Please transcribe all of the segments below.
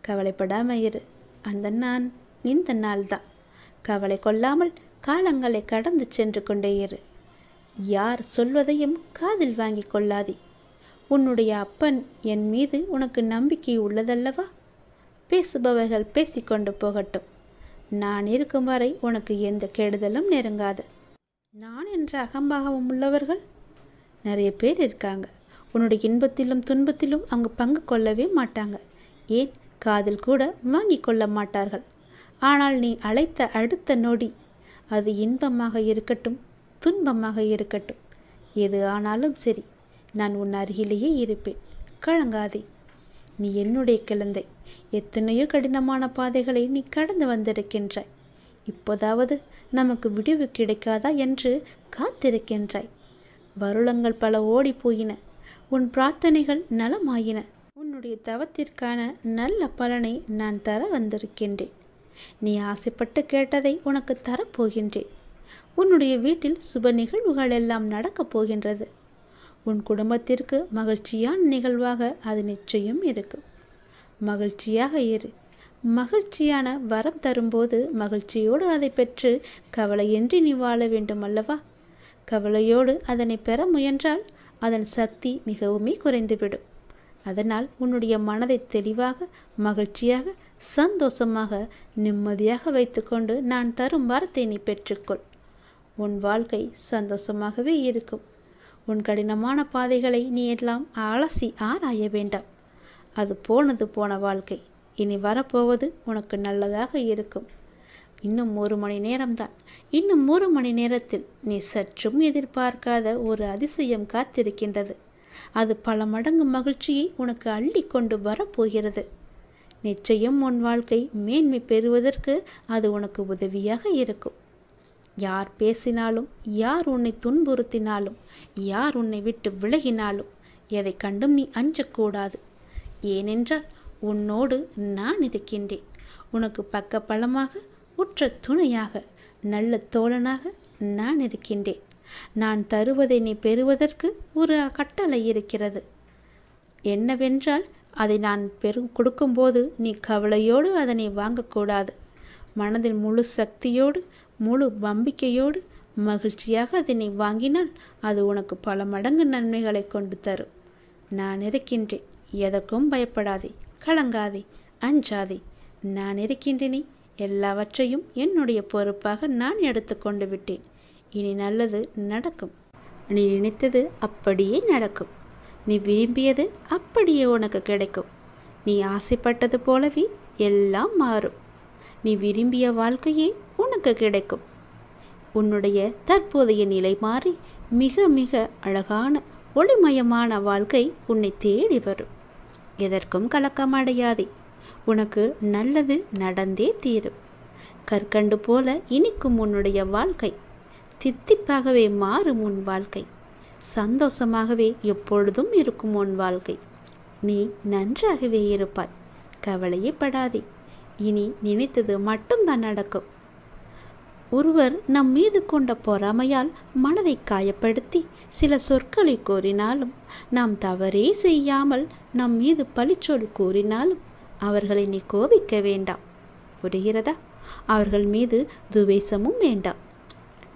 கவலைப்படாம இரு. அந்த நான் இந்த நாள் தான். கவலை கொள்ளாமல் காலங்களை கடந்து சென்று கொண்டே இரு. யார் சொல்வதையும் காதில் வாங்கி கொள்ளாதே. உன்னுடைய அப்பன் என் மீது உனக்கு நம்பிக்கை உள்ளதல்லவா? பேசுபவர்கள் பேசிக்கொண்டு போகட்டும். நான் இருக்கும் வரை உனக்கு எந்த கெடுதலும் நெருங்காது. நான் என்ற அகம்பாகம் உள்ளவர்கள் நிறைய பேர் இருக்காங்க. உன்னுடைய இன்பத்திலும் துன்பத்திலும் அவங்க பங்கு கொள்ளவே மாட்டாங்க. ஏன் காதில் கூட வாங்கி கொள்ள மாட்டார்கள். ஆனால் நீ அழைத்த அடுத்த நொடி, அது இன்பமாக இருக்கட்டும் துன்பமாக இருக்கட்டும், எது ஆனாலும் சரி, நான் உன் அருகிலேயே இருப்பேன். கலங்காதே. நீ என்னுடைய குழந்தை. எத்தனையோ கடினமான பாதைகளை நீ கடந்து வந்திருக்கின்றாய். இப்போதாவது நமக்கு விடிவு கிடைக்காதா என்று காத்திருக்கின்றாய். வருடங்கள் பல ஓடி போயின. உன் பிரார்த்தனைகள் நலமாயின. உன்னுடைய தவத்திற்கான நல்ல பலனை நான் தர வந்திருக்கின்றேன். நீ ஆசைப்பட்டு கேட்டதை உனக்கு தரப்போகின்றேன். உன்னுடைய வீட்டில் சுப நிகழ்வுகள் எல்லாம் நடக்கப் போகின்றது. உன் குடும்பத்திற்கு மகிழ்ச்சியான நிகழ்வாக அது நிச்சயம் இருக்கும். மகிழ்ச்சியாக இரு. மகிழ்ச்சியான வரம் தரும்போது மகிழ்ச்சியோடு அதை பெற்று கவலையின்றி நீ வாழ வேண்டும் அல்லவா? கவலையோடு அதனை பெற முயன்றால் அதன் சக்தி மிகவுமே குறைந்துவிடும். அதனால் உன்னுடைய மனதை தெளிவாக, மகிழ்ச்சியாக, சந்தோஷமாக, நிம்மதியாக வைத்துக்கொண்டு நான் தரும் வரத்தை நீ பெற்றுக்கொள். உன் வாழ்க்கை சந்தோஷமாகவே இருக்கும். உன் கடினமான பாதைகளை நீ எல்லாம் அலசி ஆராய வேண்டாம். அது போனது போன வாழ்க்கை. இனி வரப்போவது உனக்கு நல்லதாக இருக்கும். இன்னும் 1 மணி நேரம்தான். இன்னும் 1 மணி நேரத்தில் நீ சற்றும் எதிர்பார்க்காத ஒரு அதிசயம் காத்திருக்கின்றது. அது பல மடங்கு மகிழ்ச்சியை உனக்கு அள்ளி கொண்டு வரப்போகிறது. நிச்சயம் உன் வாழ்க்கை மேன்மை பெறுவதற்கு அது உனக்கு உதவியாக இருக்கும். யார் பேசினாலும், யார் உன்னை துன்புறுத்தினாலும், யார் உன்னை விட்டு விலகினாலும் எதை கண்டும் நீ அஞ்சக்கூடாது. ஏனென்றால் உன்னோடு நான் இருக்கின்றேன். உனக்கு பக்க பலமாக, உற்ற துணையாக, நல்ல தோழனாக நான் இருக்கின்றேன். நான் தருவதை நீ பெறுவதற்கு ஒரு கட்டளை இருக்கிறது. என்னவென்றால், அதை நான் கொடுக்கும்போது நீ கவலையோடு அதனை வாங்கக்கூடாது. மனதில் முழு சக்தியோடு, முழு நம்பிக்கையோடு, மகிழ்ச்சியாக அதனை வாங்கினால் அது உனக்கு பல மடங்கு நன்மைகளை கொண்டு தரும். நான் இருக்கின்றேன். எதற்கும் பயப்படாதே, கலங்காதே, அஞ்சாதே. நான் இருக்கின்றேனே. எல்லாவற்றையும் என்னுடைய பொறுப்பாக நான் எடுத்துக்கொண்டு விட்டேன். இனி நல்லது நடக்கும். நீ நினைத்தது அப்படியே நடக்கும். நீ விரும்பியது அப்படியே உனக்கு கிடைக்கும். நீ ஆசைப்பட்டது போலவே எல்லாம் மாறும். நீ விரும்பிய வாழ்க்கையே உனக்கு கிடைக்கும். உன்னுடைய தற்போதைய நிலை மாறி மிக மிக அழகான ஒளிமயமான வாழ்க்கை உன்னை தேடி வரும். எதற்கும் கலக்கமடையாதே. உனக்கு நல்லது நடந்தே தீரும். கற்கண்டு போல இனிக்கும் உன்னுடைய வாழ்க்கை. தித்திப்பாகவே மாறும் உன் வாழ்க்கை. சந்தோஷமாகவே எப்பொழுதும் இருக்கும் உன் வாழ்க்கை. நீ நன்றாகவே இருப்பாய். கவலையே படாதே. இனி நினைத்தது மட்டும்தான் நடக்கும். ஒருவர் நம் மீது கொண்ட பொறாமையால் மனதை காயப்படுத்தி சில சொற்களை கூறினாலும், நாம் தவறே செய்யாமல் நம் மீது பழிச்சொல் கூறினாலும் அவர்களை நீ கோபிக்க வேண்டாம். புரிகிறதா? அவர்கள் மீது துவேஷமும் வேண்டாம்.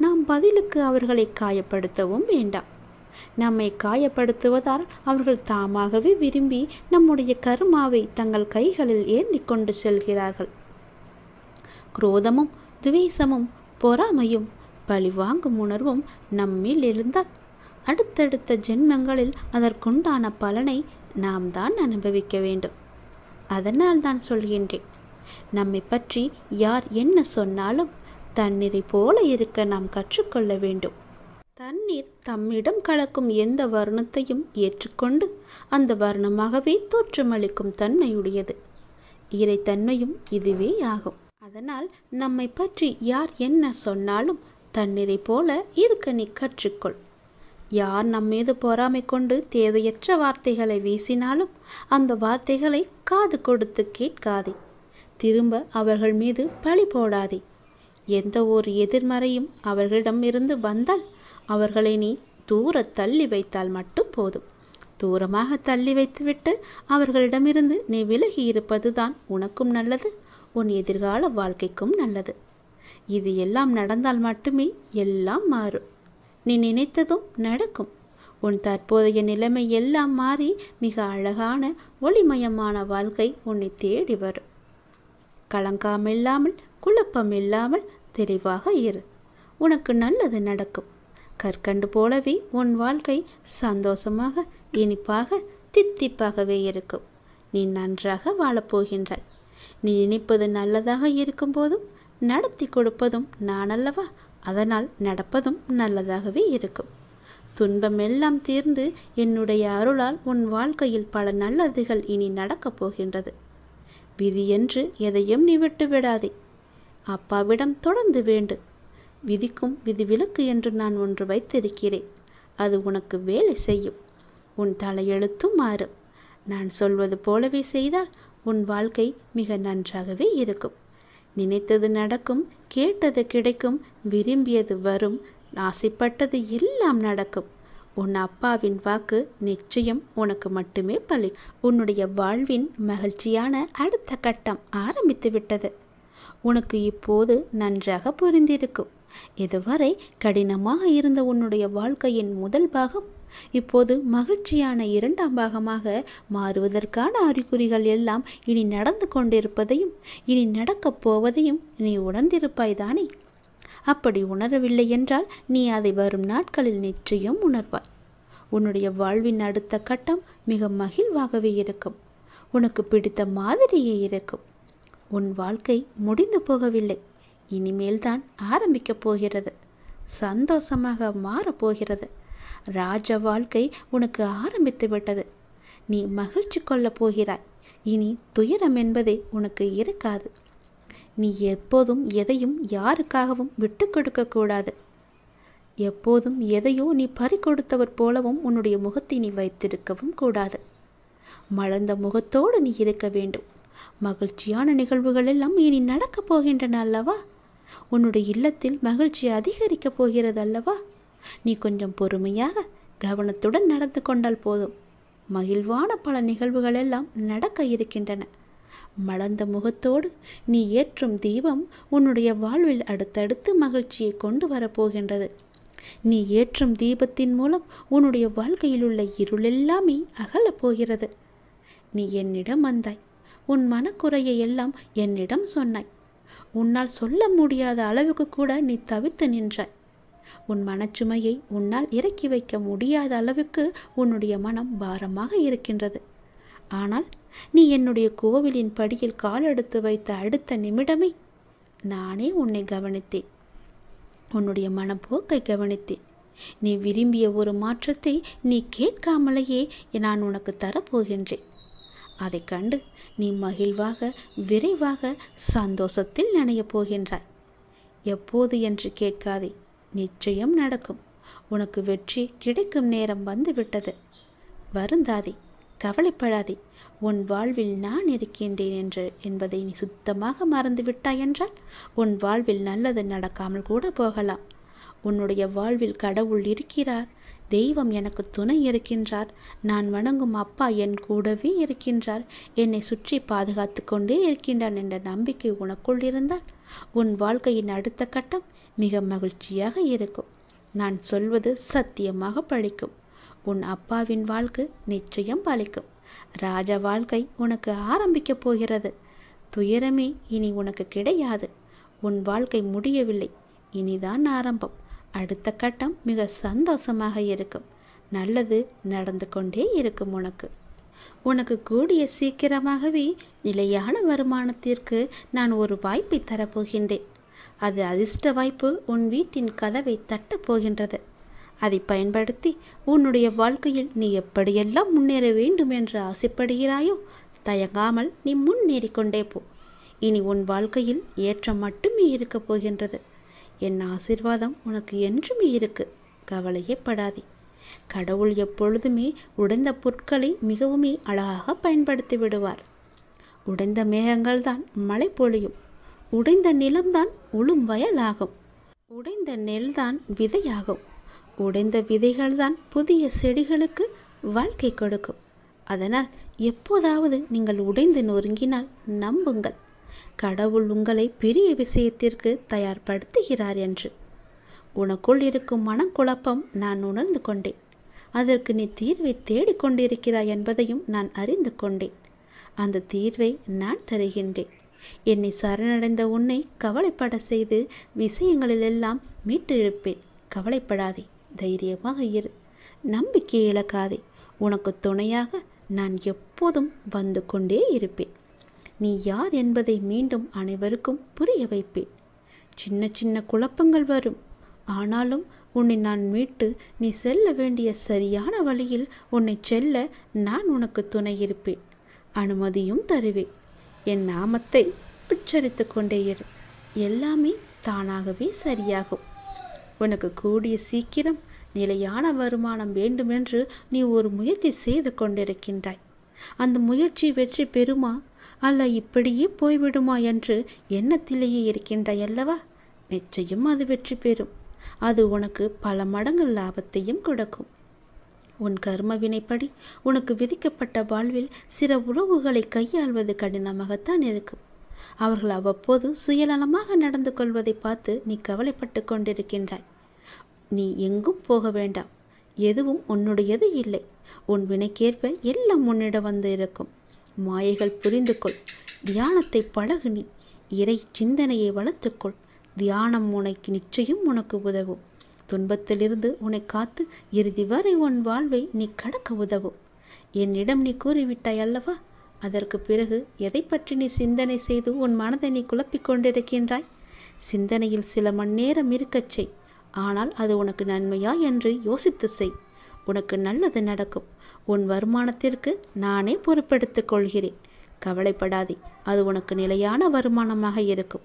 நாம் பதிலுக்கு அவர்களை காயப்படுத்தவும் வேண்டாம். நம்மை காயப்படுத்துவதால் அவர்கள் தாமாகவே விரும்பி நம்முடைய கர்மாவை தங்கள் கைகளில் ஏந்தி கொண்டு செல்கிறார்கள். குரோதமும் துவேஷமும் பொறாமையும் பழிவாங்கும் உணர்வும் நம்மில் எழுந்தால் அடுத்தடுத்த ஜென்மங்களில் அதற்குண்டான பலனை நாம் தான் அனுபவிக்க வேண்டும். அதனால் தான் சொல்கின்றேன், நம்மை பற்றி யார் என்ன சொன்னாலும் தண்ணீரை போல இருக்க நாம் கற்றுக்கொள்ள வேண்டும். தண்ணீர் தம்மிடம் கலக்கும் எந்த வர்ணத்தையும் ஏற்றுக்கொண்டு அந்த வர்ணமாகவே தோற்றமளிக்கும் தன்மையுடையது. இறைத்தன்மையும் இதுவே ஆகும். அதனால் நம்மை பற்றி யார் என்ன சொன்னாலும் தண்ணீரை போல இருக்க நீ கற்றுக்கொள். யார் நம்மீது பொறாமை கொண்டு தேவையற்ற வார்த்தைகளை வீசினாலும் அந்த வார்த்தைகளை காது கொடுத்து கேட்காதே. திரும்ப அவர்கள் மீது பழி போடாதே. எந்த ஒரு எதிர்மறையும் அவர்களிடம் இருந்து வந்தால் அவர்களை நீ தூர தள்ளி வைத்தால் மட்டும் போதும். தூரமாக தள்ளி வைத்துவிட்டு அவர்களிடமிருந்து நீ விலகி இருப்பதுதான் உனக்கும் நல்லது, உன் எதிர்கால வாழ்க்கைக்கும் நல்லது. இது எல்லாம் நடந்தால் மட்டுமே எல்லாம் மாறும். நீ நினைத்ததும் நடக்கும். உன் தற்போதைய நிலைமை எல்லாம் மாறி மிக அழகான ஒளிமயமான வாழ்க்கை உன்னை தேடி வரும். கலங்காமில்லாமல் குழப்பமில்லாமல் தெளிவாக இரு. உனக்கு நல்லது நடக்கும். கற்கண்டு போலவே உன் வாழ்க்கை சந்தோஷமாக, இனிப்பாக, தித்திப்பாகவே இருக்கும். நீ நன்றாக வாழப்போகின்றாய். நீ நினைப்பது நல்லதாக இருக்கும்போதும் நடத்தி கொடுப்பதும் நான் அல்லவா? அதனால் நடப்பதும் நல்லதாகவே இருக்கும். துன்பம் எல்லாம் தீர்ந்து என்னுடைய அருளால் உன் வாழ்க்கையில் பல நல்லதுகள் இனி நடக்கப் போகின்றது. விதி என்று எதையும் நீ விட்டு விடாதே. அப்பாவிடம் தொடர்ந்து வேண்டு. விதிக்கும் விதிவிலக்கு என்று நான் ஒன்று வைத்திருக்கிறேன். அது உனக்கு வேலை செய்யும். உன் தலையெழுத்தும் மாறும். நான் சொல்வது போலவே செய்தால் உன் வாழ்க்கை மிக நன்றாகவே இருக்கும். நினைத்தது நடக்கும், கேட்டது கிடைக்கும், விரும்பியது வரும், ஆசைப்பட்டது எல்லாம் நடக்கும். உன் அப்பாவின் வாக்கு நிச்சயம் உனக்கு மட்டுமே பலிக்கும். உன்னுடைய வாழ்வின் மகிழ்ச்சியான அடுத்த கட்டம் ஆரம்பித்து விட்டது. உனக்கு இப்போது நன்றாக புரிந்திருக்கும். இதுவரை கடினமாக இருந்த உன்னுடைய வாழ்க்கையின் முதல் பாகம் இப்போது மகிழ்ச்சியான இரண்டாம் பாகமாக மாறுவதற்கான அறிகுறிகள் எல்லாம் இனி நடந்து கொண்டிருப்பதையும் இனி நடக்கப் போவதையும் நீ உணர்ந்திருப்பாய்தானே? அப்படி உணரவில்லை என்றால் நீ அதை வரும் நாட்களில் நிச்சயம் உணர்வாய். உன்னுடைய வாழ்வின் அடுத்த கட்டம் மிக மகிழ்வாகவே இருக்கும். உனக்கு பிடித்த மாதிரியே இருக்கும். உன் வாழ்க்கை முடிந்து போகவில்லை. இனிமேல்தான் ஆரம்பிக்கப் போகிறது. சந்தோஷமாக மாறப்போகிறது. ராஜ வாழ்க்கை உனக்கு ஆரம்பித்து விட்டது. நீ மகிழ்ச்சி கொள்ளப் போகிறாய். இனி துயரம் என்பதே உனக்கு இருக்காது. நீ எப்போதும் எதையும் யாருக்காகவும் விட்டு கொடுக்க கூடாது. எப்போதும் எதையோ நீ பறிகொடுத்தவர் போலவும் உன்னுடைய முகத்தை நீ வைத்திருக்கவும் கூடாது. மலர்ந்த முகத்தோடு நீ இருக்க வேண்டும். மகிழ்ச்சியான நிகழ்வுகள் எல்லாம் இனி நடக்கப் போகின்றன அல்லவா? உன்னுடைய இல்லத்தில் மகிழ்ச்சி அதிகரிக்கப் போகிறது அல்லவா? நீ கொஞ்சம் பொறுமையாக கவனத்துடன் நடந்து கொண்டால் போதும். மகிழ்வான பல நிகழ்வுகள் எல்லாம் நடக்க இருக்கின்றன. மலர்ந்த முகத்தோடு நீ ஏற்றும் தீபம் உன்னுடைய வாழ்வில் அடுத்தடுத்து மகிழ்ச்சியை கொண்டு வரப்போகின்றது. நீ ஏற்றும் தீபத்தின் மூலம் உன்னுடைய வாழ்க்கையில் உள்ள இருளெல்லாமே அகலப் போகிறது. நீ என்னிடம் வந்தாய். உன் மனக்குறையை எல்லாம் என்னிடம் சொன்னாய். உன்னால் சொல்ல முடியாத அளவுக்கு கூட நீ தவித்து நின்றாய். உன் மனச்சுமையை உன்னால் இறக்கி வைக்க முடியாத அளவுக்கு உன்னுடைய மனம் பாரமாக இருக்கின்றது. ஆனால் நீ என்னுடைய கோவிலின் படியில் காலெடுத்து வைத்த அடுத்த நிமிடமே நானே உன்னை கவனித்தேன். உன்னுடைய மனப்போக்கை கவனித்தேன். நீ விரும்பிய ஒரு மாற்றத்தை நீ கேட்காமலேயே நான் உனக்கு தரப்போகின்றேன். அதை கண்டு நீ மகிழ்வாக, விரைவாக, சந்தோஷத்தில் நனையப் போகின்றாய். எப்போது என்று கேட்காதே. நிச்சயம் நடக்கும். உனக்கு வெற்றி கிடைக்கும் நேரம் வந்துவிட்டது. வருந்தாதே, கவலைப்படாதே. உன் வாழ்வில் நான் இருக்கின்றேன் என்பதை நீ சுத்தமாக மறந்து விட்டாய் என்றால் உன் வாழ்வில் நல்லது நடக்காமல் கூட போகலாம். உன்னுடைய வாழ்வில் கடவுள் இருக்கிறார். தெய்வம் எனக்கு துணை இருக்கின்றார். நான் வணங்கும் அப்பா என் கூடவே இருக்கின்றார். என்னை சுற்றி பாதுகாத்து கொண்டே இருக்கின்றான் என்ற நம்பிக்கை உனக்குள் இருந்தால் உன் வாழ்க்கையின் அடுத்த கட்டம் மிக மகிழ்ச்சியாக இருக்கும். நான் சொல்வது சத்தியமாக பழிக்கும். உன் அப்பாவின் வாழ்க்கை நிச்சயம் பழிக்கும். ராஜ வாழ்க்கை உனக்கு ஆரம்பிக்கப் போகிறது. துயரமே இனி உனக்கு கிடையாது. உன் வாழ்க்கை முடியவில்லை, இனிதான் ஆரம்பம். அடுத்த கட்டம் மிக சந்தோஷமாக இருக்கும். நல்லது நடந்து கொண்டே இருக்கும். உனக்கு கூடிய சீக்கிரமாகவே நிலையான வருமானத்திற்கு நான் ஒரு வாய்ப்பை தரப்போகின்றேன். அது அதிர்ஷ்ட வாய்ப்பு உன் வீட்டின் கதவை தட்டப் போகின்றது. அதை பயன்படுத்தி உன்னுடைய வாழ்க்கையில் நீ எப்படியெல்லாம் முன்னேற வேண்டும் என்று ஆசைப்படுகிறாயோ தயங்காமல் நீ முன்னேறி கொண்டே போ. இனி உன் வாழ்க்கையில் ஏற்றம் மட்டுமே இருக்கப் போகின்றது. என் ஆசீர்வாதம் உனக்கு என்றுமே இருக்கு. கவலையே படாதே. கடவுள் எப்பொழுதுமே உடைந்த பொருட்களை மிகவுமே அழகாக பயன்படுத்தி விடுவார். உடைந்த மேகங்கள் தான் மழை பொழியும். உடைந்த நிலம்தான் உழும் வயலாகும். உடைந்த நெல்தான் விதையாகும். உடைந்த விதைகள்தான் புதிய செடிகளுக்கு வாழ்க்கை கொடுக்கும். அதனால் எப்போதாவது நீங்கள் உடைந்து நொறுங்கினால் நம்புங்கள், கடவுள் உங்களை பெரிய விஷயத்திற்கு தயார்படுத்துகிறார் என்று. உனக்குள் இருக்கும் மனக்குழப்பம் நான் உணர்ந்து கொண்டேன். அதற்கு நீ தீர்வை தேடிக்கொண்டிருக்கிறாய் என்பதையும் நான் அறிந்து கொண்டேன். அந்த தீர்வை நான் தருகின்றேன். என்னை சரணடைந்த உன்னை கவலைப்பட செய்து விஷயங்களிலெல்லாம் மீட்டு இழுப்பேன். கவலைப்படாதே, தைரியமாக இரு, நம்பிக்கை இழக்காதே. உனக்கு துணையாக நான் எப்போதும் வந்து கொண்டே இருப்பேன். நீ யார் என்பதை மீண்டும் அனைவருக்கும் புரிய வைப்பேன். சின்ன சின்ன குழப்பங்கள் வரும், ஆனாலும் உன்னை நான் மீட்டு நீ செல்ல வேண்டிய சரியான வழியில் உன்னை செல்ல நான் உனக்கு துணை இருப்பேன். அனுமதியும் தருவேன். என் நாமத்தை உச்சரித்து கொண்டே இரு, எல்லாமே தானாகவே சரியாகும். உனக்கு கூடிய சீக்கிரம் நிலையான வருமானம் வேண்டுமென்று நீ ஒரு முயற்சி செய்து கொண்டிருக்கின்றாய். அந்த முயற்சி வெற்றி பெறுமா அல்ல இப்படியே போய்விடுமா என்று எண்ணத்திலேயே இருக்கின்றாய் அல்லவா? நிச்சயம் அது வெற்றி பெறும். அது உனக்கு பல மடங்கு லாபத்தையும் கொடுக்கும். உன் கர்ம வினைப்படி உனக்கு விதிக்கப்பட்ட வாழ்வில் சில உறவுகளை கையாள்வது கடினமாகத்தான் இருக்கும். அவர்கள் அவ்வப்போது சுயநலமாக நடந்து கொள்வதை பார்த்து நீ கவலைப்பட்டு கொண்டிருக்கின்றாய். நீ எங்கும் போக வேண்டாம். எதுவும் உன்னுடையது இல்லை. உன் வினைக்கேற்ப எல்லாம் உன்னிடம் வந்து இருக்கும். மாயைகள் புரிந்து கொள். தியானத்தை பழகு. நீ இறை சிந்தனையை வளர்த்துக்கொள். தியானம் உனக்கு நிச்சயம் உனக்கு உதவும். துன்பத்திலிருந்து உன்னை காத்து இறுதி வரை உன் வாழ்வை நீ கடக்க உதவும். என்னிடம் நீ கூறிவிட்டாய் அல்லவா? அதற்கு பிறகு எதை பற்றி நீ சிந்தனை செய்து உன் மனதை நீ குழப்பிக் கொண்டிருக்கின்றாய்? சிந்தனையில் சில மணி நேரம் இருக்கச் செய். ஆனால் அது உனக்கு நன்மையா என்று யோசித்து செய். உனக்கு நல்லது நடக்கும். உன் வருமானத்திற்கு நானே பொறுப்பெடுத்துக் கொள்கிறேன். கவலைப்படாதே, அது உனக்கு நிலையான வருமானமாக இருக்கும்.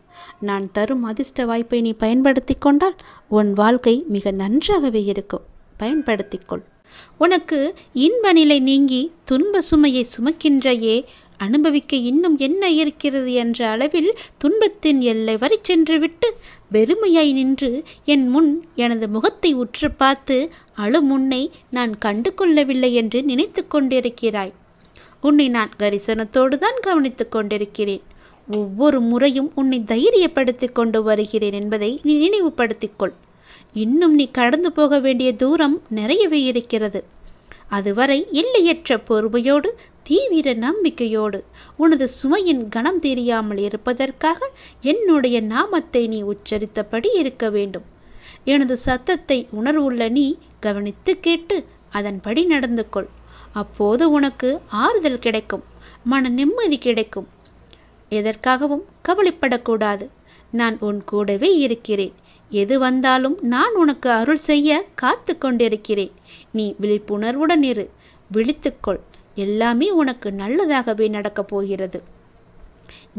நான் தரும் அதிர்ஷ்ட வாய்ப்பை நீ பயன்படுத்தி கொண்டால் உன் வாழ்க்கை மிக நன்றாகவே இருக்கும். பயன்படுத்திக்கொள். உனக்கு இன்ப நிலை நீங்கி துன்ப சுமையை சுமக்கின்றையே, அனுபவிக்க இன்னும் என்ன இருக்கிறது என்ற அளவில் துன்பத்தின் எல்லை வரை சென்று விட்டு வெறுமையாய் நின்று என் முன் எனது முகத்தை உற்று பார்த்து அழும் உன்னை நான் கண்டு கொள்ளவில்லை என்று நினைத்து கொண்டிருக்கிறாய். உன்னை நான் கரிசனத்தோடு தான் கவனித்துக் கொண்டிருக்கிறேன். ஒவ்வொரு முறையும் உன்னை தைரியப்படுத்தி கொண்டு வருகிறேன் என்பதை நீ நினைவுபடுத்திக்கொள். இன்னும் நீ கடந்து போக வேண்டிய தூரம் நிறையவே இருக்கிறது. அதுவரை எல்லையற்ற பொறுமையோடு தீவிர நம்பிக்கையோடு உனது சுமையின் கணம் தெரியாமல் இருப்பதற்காக என்னுடைய நாமத்தை நீ உச்சரித்தபடி இருக்க வேண்டும். எனது சத்தத்தை உணர்வுள்ள நீ கவனித்து கேட்டு அதன்படி நடந்து கொள். அப்போது உனக்கு ஆறுதல் கிடைக்கும், மன நிம்மதி கிடைக்கும். எதற்காகவும் கவலைப்படக்கூடாது. நான் உன் கூடவே இருக்கிறேன். எது வந்தாலும் நான் உனக்கு அருள் செய்ய காத்து கொண்டிருக்கிறேன். நீ விழிப்புணர்வுடன் இரு, விழித்துக்கொள். எல்லாமே உனக்கு நல்லதாகவே நடக்கப் போகிறது.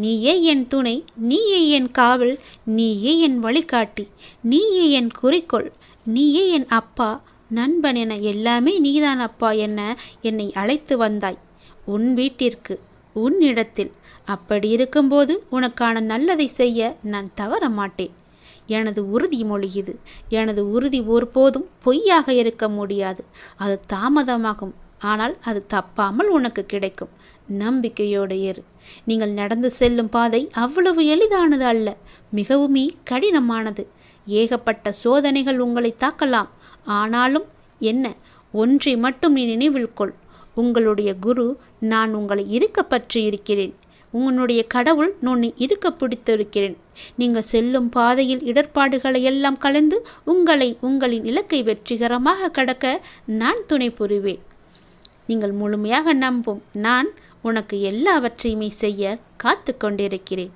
நீயே என் துணை, நீயே என் காவல், நீயே என் வழிகாட்டி, நீயே என் குறிக்கோள், நீயே என் அப்பா, நண்பன் என எல்லாமே நீதான் அப்பா என என்னை அழைத்து வந்தாய் உன் வீட்டிற்கு, உன் இடத்தில். அப்படி இருக்கும்போது உனக்கான நல்லதை செய்ய நான் தவற மாட்டேன். எனது உறுதிமொழி இது. எனது உறுதி ஒருபோதும் பொய்யாக இருக்க முடியாது. அது தாமதமாகும், ஆனால் அது தப்பாமல் உனக்கு கிடைக்கும். நம்பிக்கையோடு இரு. நீங்கள் நடந்து செல்லும் பாதை அவ்வளவு எளிதானது அல்ல, மிகவுமே கடினமானது. ஏகப்பட்ட சோதனைகள் உங்களை தாக்கலாம். ஆனாலும் என்ன, ஒன்றை மட்டும் நீ நினைவில் கொள். உங்களுடைய குரு நான் உங்களை இருக்க பற்றி இருக்கிறேன். உன்னுடைய கடவுள் உன்னை இருக்க பிடித்திருக்கிறேன். நீங்கள் செல்லும் பாதையில் இடர்பாடுகளை எல்லாம் கலந்து உங்களின் இலக்கை வெற்றிகரமாக கடக்க நான் துணை புரிவேன். நீங்கள் முழுமையாக நம்பும் நான் உனக்கு எல்லாவற்றையுமே செய்ய காத்து கொண்டிருக்கிறேன்.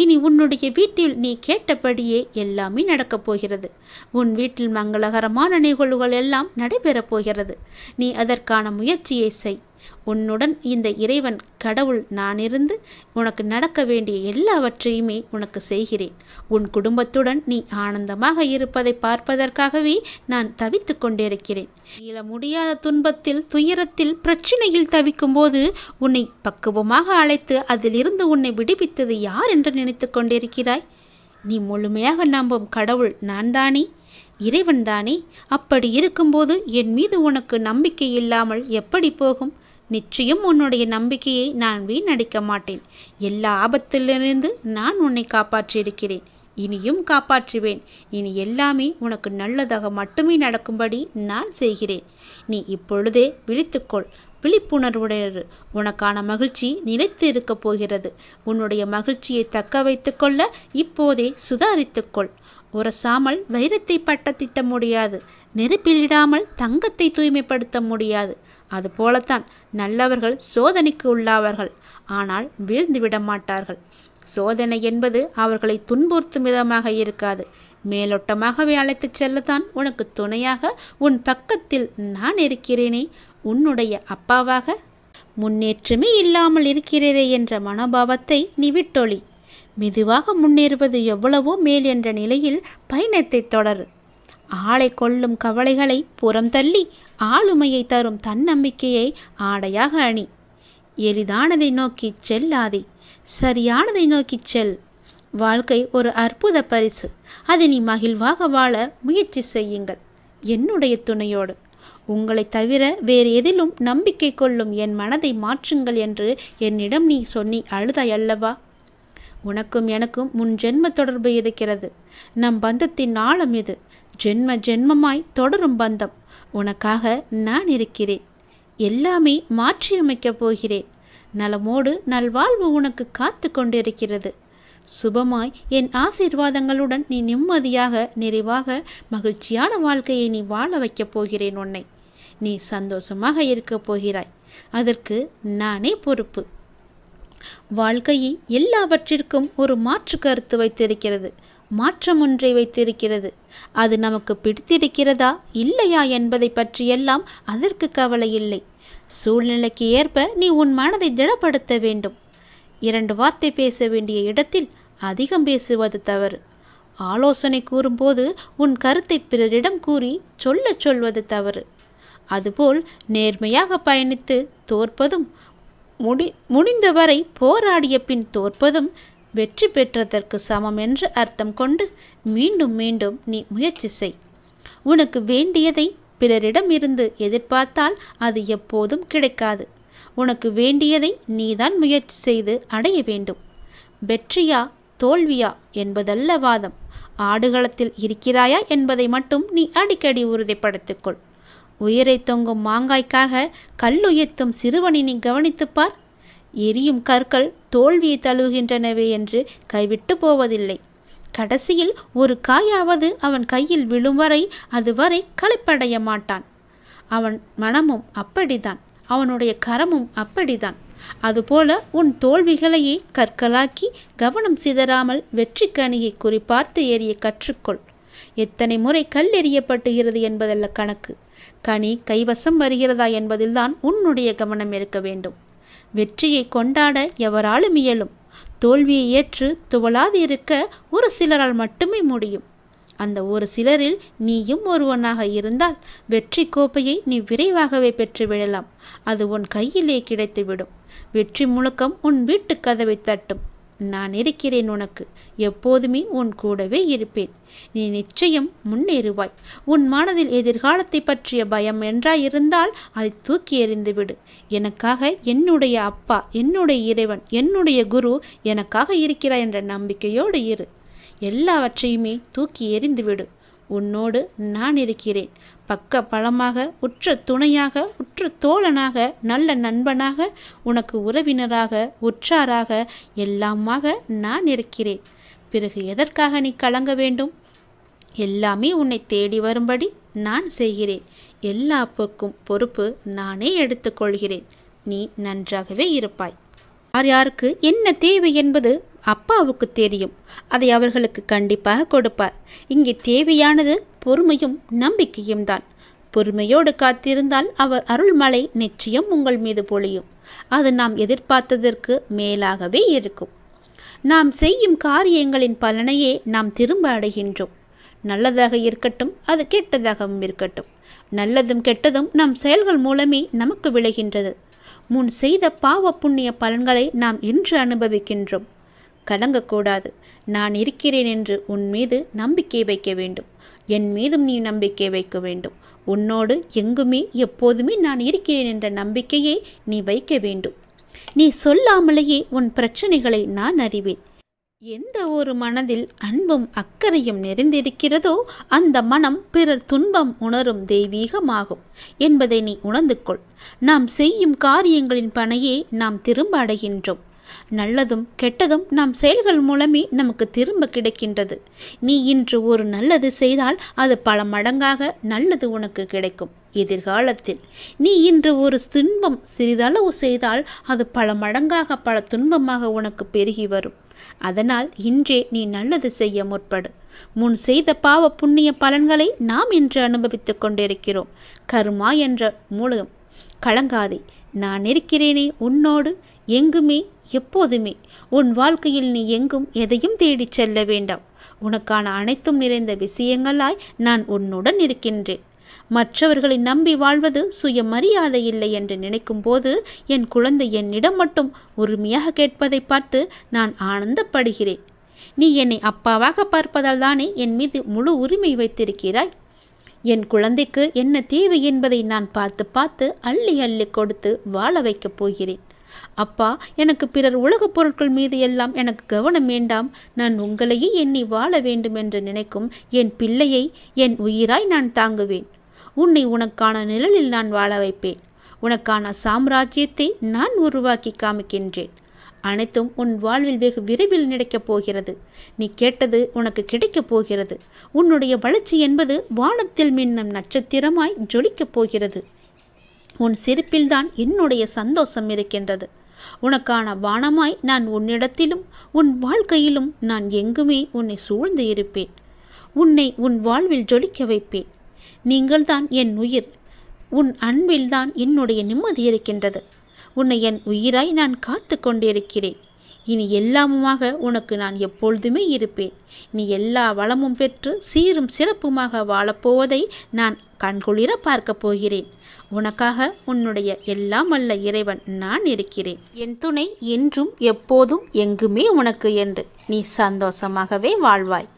இனி உன்னுடைய வீட்டில் நீ கேட்டபடியே எல்லாமே நடக்கப் போகிறது. உன் வீட்டில் மங்களகரமான நிகழ்வுகள் எல்லாம் நடைபெறப் போகிறது. நீ அதற்கான முயற்சியை செய். உன்னுடன் இந்த இறைவன் கடவுள் நான் இருந்து உனக்கு நடக்க வேண்டிய எல்லாவற்றையுமே உனக்கு செய்கிறேன். உன் குடும்பத்துடன் நீ ஆனந்தமாக இருப்பதை பார்ப்பதற்காகவே நான் தவித்து கொண்டிருக்கிறேன். மீள முடியாத துன்பத்தில், துயரத்தில், பிரச்சனையில் தவிக்கும் போது உன்னை பக்குவமாக அழைத்து அதிலிருந்து உன்னை விடுவித்தது யார் என்று நினைத்து கொண்டிருக்கிறாய்? நீ முழுமையாக நம்பும் கடவுள் நான் தானே. இறைவன்தானே. அப்படி இருக்கும்போது என் மீது உனக்கு நம்பிக்கை இல்லாமல் எப்படி போகும்? நிச்சயம் உன்னுடைய நம்பிக்கையை நான் வீணடிக்க மாட்டேன். எல்லா ஆபத்திலிருந்து நான் உன்னை காப்பாற்றியிருக்கிறேன், இனியும் காப்பாற்றுவேன். இனி எல்லாமே உனக்கு நல்லதாக மட்டுமே நடக்கும்படி நான் செய்கிறேன். நீ இப்பொழுதே விழித்துக்கொள், விழிப்புணர்வுடையது. உனக்கான மகிழ்ச்சி நிலைத்து இருக்கப் போகிறது. உன்னுடைய மகிழ்ச்சியை தக்க வைத்து கொள்ள இப்போதே சுதாரித்துக்கொள். உரசாமல் வைரத்தை பட்டத்திட்ட முடியாது, நெருப்பிலிடாமல் தங்கத்தை தூய்மைப்படுத்த முடியாது. அதுபோலத்தான் நல்லவர்கள் சோதனைக்கு உள்ளாவார்கள், ஆனால் வீழ்ந்து விட மாட்டார்கள். சோதனை என்பது அவர்களை துன்புறுத்தும் விதமாக இருக்காது, மேலோட்டமாகவே அழைத்துச் செல்லத்தான் உனக்கு துணையாக உன் பக்கத்தில் நான் இருக்கிறேனே, உன்னுடைய அப்பாவாக. முன்னேற்றமே இல்லாமல் இருக்கிறதே என்ற மனோபாவத்தை நீ விட்டொழி. மெதுவாக முன்னேறுவது எவ்வளவோ மேல் என்ற நிலையில் பயணத்தை தொடரு. ஆளை கொள்ளும் கவலைகளை புறம் தள்ளி ஆளுமையை தரும் தன்னம்பிக்கையை ஆடையாக அணி. எளிதானதை நோக்கி செல்லாதே, சரியானதை நோக்கி செல். வாழ்க்கை ஒரு அற்புத பரிசு, அதை நீ மகிழ்வாக வாழ முயற்சி செய்யுங்கள். என்னுடைய துணையோடு. உங்களை தவிர வேறு எதிலும் நம்பிக்கை கொள்ளும் என் மனதை மாற்றுங்கள் என்று என்னிடம் நீ சொன்னி அழுதாய் அல்லவா? உனக்கும் எனக்கும் முன் ஜென்ம தொடர்பு இருக்கிறது. நம் பந்தத்தின் ஆழம் இது, ஜென்ம ஜென்மமாய் தொடரும் பந்தம். உனக்காக நான் இருக்கிறேன். எல்லாமே மாற்றியமைக்கப் போகிறேன். நலமோடு நல்வாழ்வு உனக்கு காத்து கொண்டிருக்கிறது. சுபமாய் என் ஆசீர்வாதங்களுடன் நீ நிம்மதியாக, நிறைவாக, மகிழ்ச்சியான வாழ்க்கையை நீ வாழ வைக்கப் போகிறேன். உன்னை நீ சந்தோஷமாக இருக்கப் போகிறாய். அதற்கு நானே பொறுப்பு. வாழ்க்கையை எல்லாவற்றிற்கும் ஒரு மாற்று கருத்து வைத்திருக்கிறது, மாற்றம் ஒன்றை வைத்திருக்கிறது. அது நமக்கு பிடித்திருக்கிறதா இல்லையா என்பதை பற்றியெல்லாம் அதற்கு கவலை இல்லை. சூழ்நிலைக்கு ஏற்ப நீ உன் மனதை திடப்படுத்த வேண்டும். 2 வார்த்தை பேச வேண்டிய இடத்தில் அதிகம் பேசுவது தவறு. ஆலோசனை கூறும்போது உன் கருத்தை பிறரிடம் கூறி சொல்வது தவறு. அதுபோல் நேர்மையாக பயணித்து தோற்பதும், முடிந்தவரை போராடிய பின் தோற்பதும் வெற்றி பெற்றதற்கு சமம் என்று அர்த்தம் கொண்டு மீண்டும் மீண்டும் நீ முயற்சி செய். உனக்கு வேண்டியதை பிறரிடம் இருந்து எதிர்பார்த்தால் அது எப்போதும் கிடைக்காது. உனக்கு வேண்டியதை நீதான் முயற்சி செய்து அடைய வேண்டும். வெற்றியா தோல்வியா என்பதல்ல வாதம். ஆடுகளத்தில் இருக்கிறாயா என்பதை மட்டும் நீ அடிக்கடி உறுதிப்படுத்திக்கொள். உயிரை தொங்கும் மாங்காய்க்காக கல்லுயர்த்தும் சிறுவனை நீ கவனித்துப்பார். எரியும் கற்கள் தோல்வியை தழுவுகின்றனவே என்று கைவிட்டு போவதில்லை. கடைசியில் ஒரு காயாவது அவன் கையில் விழும் வரை அதுவரை களைப்படைய மாட்டான். அவன் மனமும் அப்படித்தான், அவனுடைய கரமும் அப்படித்தான். அதுபோல உன் தோல்விகளையே கற்களாக்கி கவனம் சிதறாமல் வெற்றி கனியை குறிப்பார்த்து எறிய கற்றுக்கொள். எத்தனை முறை கல் எறியப்பட்டுகிறது என்பதல்ல கணக்கு, கனி கைவசம் வருகிறதா என்பதில்தான் உன்னுடைய கவனம் இருக்க வேண்டும். வெற்றியை கொண்டாட எவராலும் இயலும். தோல்வியை ஏற்று துவளாது இருக்க ஒரு சிலரால் மட்டுமே முடியும். அந்த ஒரு சிலரில் நீயும் ஒருவனாக இருந்தால் வெற்றி கோப்பையை நீ விரைவாகவே பெற்றுவிடலாம். அது உன் கையிலே கிடைத்துவிடும். வெற்றி முழக்கம் உன் வீட்டு கதவை தட்டும். நான் இருக்கிறேன் உனக்கு, எப்போதுமே உன் கூடவே இருப்பேன். நீ நிச்சயம் முன்னேறுவாய். உன் மனதில் எதிர்காலத்தை பற்றிய பயம் என்றாயிருந்தால் அதை தூக்கி எறிந்துவிடு. எனக்காக என்னுடைய அப்பா, என்னுடைய இறைவன், என்னுடைய குரு எனக்காக இருக்கிறார் என்ற நம்பிக்கையோடு இரு. எல்லாவற்றையுமே தூக்கி எறிந்துவிடு. உன்னோடு நான் இருக்கிறேன். பக்க பலமாக, உற்ற துணையாக, உற்ற தோழனாக, நல்ல நண்பனாக, உனக்கு உறவினராக, உற்றாராக, எல்லாமாக நான் இருக்கிறேன். பிறகு எதற்காக நீ கலங்க வேண்டும்? எல்லாமே உன்னை தேடி வரும்படி நான் செய்கிறேன். எல்லா பொறுப்பு நானே எடுத்துக்கொள்கிறேன். நீ நன்றாகவே இருப்பாய். யார் யாருக்கு என்ன தேவை என்பது அப்பாவுக்கு தெரியும். அதை அவர்களுக்கு கண்டிப்பாக கொடுப்பார். இங்கே தேவையானது பொறுமையும் நம்பிக்கையும் தான். பொறுமையோடு காத்திருந்தால் அவர் அருள்மழை நிச்சயம் உங்கள் மீது பொழியும். அது நாம் எதிர்பார்த்ததற்கு மேலாகவே இருக்கும். நாம் செய்யும் காரியங்களின் பலனையே நாம் திரும்ப அடைகின்றோம். நல்லதாக இருக்கட்டும், அது கெட்டதாகவும் இருக்கட்டும். நல்லதும் கெட்டதும் நம் செயல்கள் மூலமே நமக்கு விளைகின்றது. முன் செய்த பாவ புண்ணிய பலன்களை நாம் இன்று அனுபவிக்கின்றோம். கலங்கக்கூடாது. நான் இருக்கிறேன் என்று உன் மீது நம்பிக்கை வைக்க வேண்டும். என் மீதும் நீ நம்பிக்கை வைக்க வேண்டும். உன்னோடு எங்குமே எப்போதுமே நான் இருக்கிறேன் என்ற நம்பிக்கையை நீ வைக்க வேண்டும். நீ சொல்லாமலேயே உன் பிரச்சனைகளை நான் அறிவேன். எந்த ஒரு மனதில் அன்பும் அக்கறையும் நிறைந்திருக்கிறதோ அந்த மனம் பிறர் துன்பம் உணரும் தெய்வீகமாகும் என்பதை நீ உணர்ந்து கொள். நாம் செய்யும் காரியங்களின் பனையே நாம் திரும்ப அடைகின்றோம். நல்லதும் கெட்டதும் நம் செயல்கள் மூலமே நமக்கு திரும்ப கிடைக்கின்றது. நீ இன்று ஒரு நல்லது செய்தால் அது பல மடங்காக நல்லது உனக்கு கிடைக்கும் எதிர்காலத்தில். நீ இன்று ஒரு துன்பம் சிறிதளவு செய்தால் அது பல மடங்காக பல துன்பமாக உனக்கு பெருகி வரும். அதனால் இன்றே நீ நல்லது செய்ய முற்படு. முன் செய்த பாவ புண்ணிய பலன்களை நாம் இன்று அனுபவித்துக் கொண்டிருக்கிறோம். கர்மா என்ற மூலம் கலங்காதே. நான் இருக்கிறேனே உன்னோடு எங்குமே எப்போதுமே. உன் வாழ்க்கையில் நீ எங்கும் எதையும் தேடிச் செல்ல வேண்டாம். உனக்கான அனைத்தும் நிறைந்த விஷயங்களாய் நான் உன்னுடன் இருக்கின்றேன். மற்றவர்களை நம்பி வாழ்வது சுயமரியாதை இல்லை என்று நினைக்கும் போது என் குழந்தை என்னிடம் மட்டும் உரிமையாக கேட்பதை பார்த்து நான் ஆனந்தப்படுகிறேன். நீ என்னை அப்பாவாக பார்ப்பதால் தானே என் மீது முழு உரிமை வைத்திருக்கிறாய். என் குழந்தைக்கு என்ன தேவை என்பதை நான் பார்த்து பார்த்து அள்ளி அள்ளி கொடுத்து வாழ வைக்கப் போகிறேன். அப்பா, எனக்கு பிறர் உலகப் பொருட்கள் மீது எல்லாம் எனக்கு கவனம் வேண்டாம். நான் உங்களையே எண்ணி வாழ வேண்டும் என்று நினைக்கும் என் பிள்ளையை என் உயிராய் நான் தாங்குவேன். உன்னை உனக்கான நிழலில் நான் வாழ வைப்பேன். உனக்கான சாம்ராஜ்யத்தை நான் உருவாக்கி காமிக்கின்றேன். அனைத்தும் உன் வாழ்வில் வெகு விரைவில் கிடைக்கப் போகிறது. நீ கேட்டது உனக்கு கிடைக்கப் போகிறது. உன்னுடைய வளர்ச்சி என்பது வானத்தில் மின்னும் நட்சத்திரமாய் ஜொலிக்கப் போகிறது. உன் சிரிப்பில்தான் என்னுடைய சந்தோஷம் இருக்கின்றது. உனக்கான வானமாய் நான் உன்னிடத்திலும் உன் வாழ்க்கையிலும் நான் எங்குமே உன்னை சூழ்ந்து இருப்பேன். உன்னை உன் வாழ்வில் ஜொலிக்க வைப்பேன். நீங்கள்தான் என் உயிர். உன் அன்பில்தான் என்னுடைய நிம்மதி இருக்கின்றது. உன்னை என் உயிராய் நான் காத்து கொண்டிருக்கிறேன். இனி எல்லாமுமாக உனக்கு நான் எப்பொழுதுமே இருப்பேன். நீ எல்லா வளமும் பெற்று சீரும் சிறப்புமாக வாழப்போவதை நான் கண்குளிர பார்க்கப் போகிறேன். உனக்காக உன்னுடைய எல்லாம் வல்ல இறைவன் நான் இருக்கிறேன். என் துணை என்றும் எப்போதும் எங்குமே உனக்கு என்று நீ சந்தோஷமாகவே வாழ்வாய்.